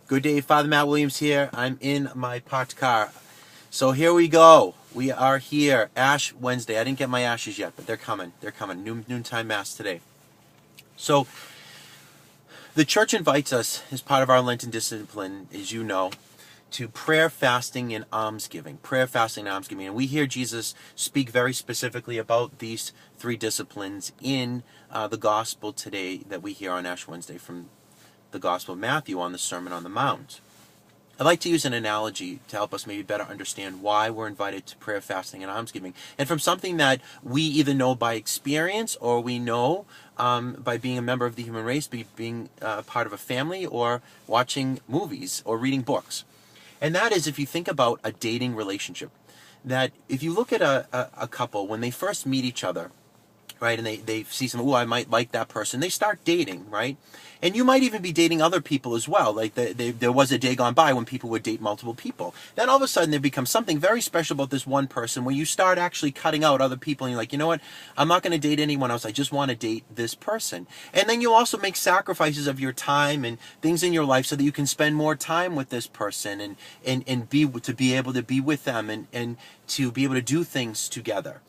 Good day, Father Matt Williams here. I'm in my parked car. So here we go. We are here. Ash Wednesday. I didn't get my ashes yet, but they're coming. They're coming. Noontime Mass today. So the church invites us, as part of our Lenten discipline, as you know, to prayer, fasting, and almsgiving. Prayer, fasting, and almsgiving. And we hear Jesus speak very specifically about these three disciplines in the gospel today that we hear on Ash Wednesday from the Gospel of Matthew on the Sermon on the Mount. I'd like to use an analogy to help us maybe better understand why we're invited to prayer, fasting, and almsgiving, and from something that we either know by experience or we know by being a member of the human race, being part of a family, or watching movies or reading books. And that is, if you think about a dating relationship, that if you look at a couple, when they first meet each other, right, and they see some, I might like that person, they start dating, right? And you might even be dating other people as well. Like there was a day gone by when people would date multiple people. Then all of a sudden there becomes something very special about this one person where you start actually cutting out other people and you're like, you know what, I'm not going to date anyone else. I just want to date this person. And then you also make sacrifices of your time and things in your life so that you can spend more time with this person and be able to be with them and to be able to do things together.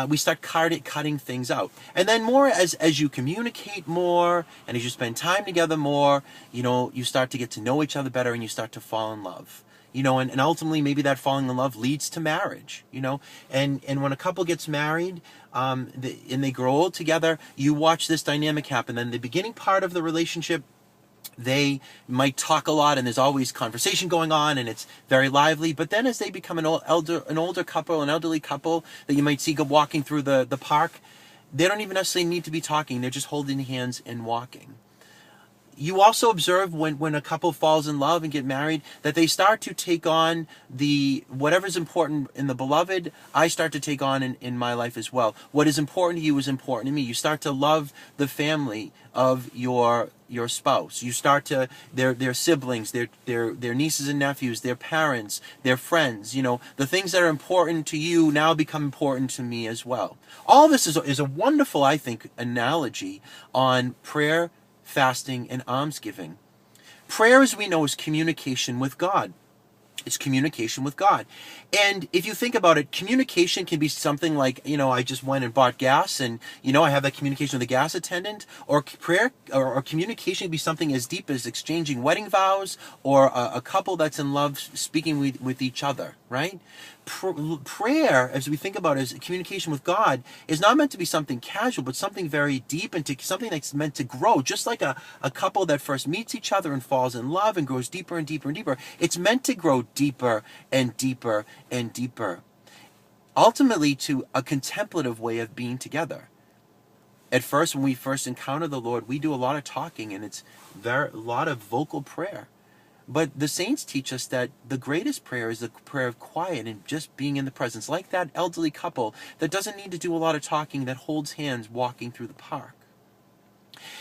We start cutting things out. And then more as you communicate more and as you spend time together more, you start to get to know each other better and you start to fall in love. And ultimately maybe that falling in love leads to marriage, and when a couple gets married, and they grow old together, you watch this dynamic happen. Then the beginning part of the relationship, they might talk a lot and there's always conversation going on and it's very lively. But then as they become an older couple, an elderly couple that you might see go walking through the park, they don't even necessarily need to be talking. They're just holding hands and walking. You also observe when a couple falls in love and get married that they start to take on whatever's important in the beloved, I start to take on in my life as well. What is important to you is important to me. You start to love the family of your spouse. You start to their siblings, their nieces and nephews, their parents, their friends. The things that are important to you now become important to me as well. All this is a wonderful, I think, analogy on prayer, fasting, and almsgiving. Prayer, as we know, is communication with God. It's communication with God. And if you think about it, communication can be something like, I just went and bought gas and, I have that communication with the gas attendant. Or prayer or communication can be something as deep as exchanging wedding vows, or a couple that's in love speaking with each other, right? Prayer, as we think about it, as communication with God, is not meant to be something casual, but something very deep and something that's meant to grow. Just like a couple that first meets each other and falls in love and grows deeper and deeper and deeper. It's meant to grow deeper and deeper and deeper. Ultimately, to a contemplative way of being together. At first, when we first encounter the Lord, we do a lot of talking and it's a lot of vocal prayer. But the saints teach us that the greatest prayer is the prayer of quiet and just being in the presence, like that elderly couple that doesn't need to do a lot of talking, that holds hands walking through the park.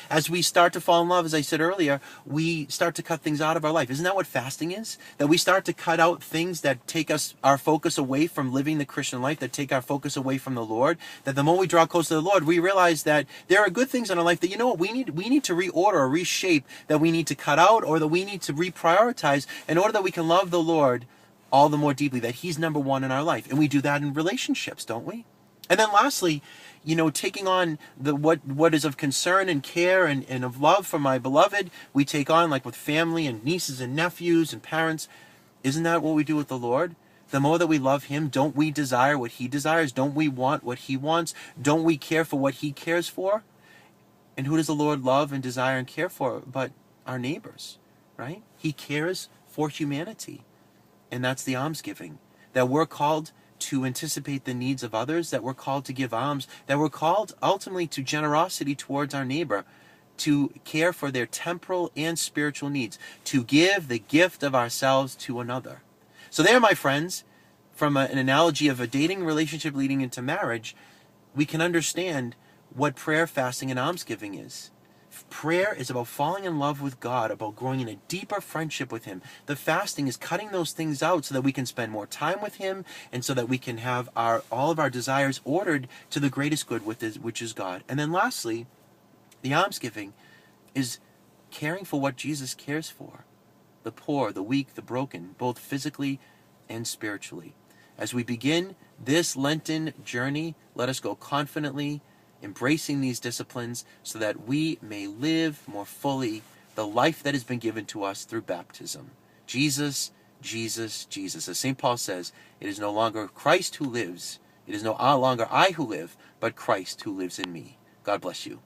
As we start to fall in love, as I said earlier, we start to cut things out of our life. Isn't that what fasting is? That we start to cut out things that take our focus away from living the Christian life, that take our focus away from the Lord. That the more we draw close to the Lord, we realize that there are good things in our life that, we need to reorder or reshape, that we need to cut out, or that we need to reprioritize in order that we can love the Lord all the more deeply, that He's number one in our life. And we do that in relationships, don't we? And then lastly, taking on what is of concern and care and of love for my beloved, we take on, like with family and nieces and nephews and parents. Isn't that what we do with the Lord? The more that we love Him, don't we desire what He desires? Don't we want what He wants? Don't we care for what He cares for? And who does the Lord love and desire and care for but our neighbors, right? He cares for humanity. And that's the almsgiving, that we're called to anticipate the needs of others, that we're called to give alms, that we're called ultimately to generosity towards our neighbor, to care for their temporal and spiritual needs, to give the gift of ourselves to another. So there, my friends, from an analogy of a dating relationship leading into marriage, we can understand what prayer, fasting, and almsgiving is. Prayer is about falling in love with God, about growing in a deeper friendship with Him. The fasting is cutting those things out so that we can spend more time with Him and so that we can have all of our desires ordered to the greatest good, which is God. And then lastly, the almsgiving is caring for what Jesus cares for. the poor, the weak, the broken, both physically and spiritually. As we begin this Lenten journey, let us go confidently, embracing these disciplines so that we may live more fully the life that has been given to us through baptism. Jesus, Jesus, Jesus. As St. Paul says, it is no longer Christ who lives, it is no longer I who live, but Christ who lives in me. God bless you.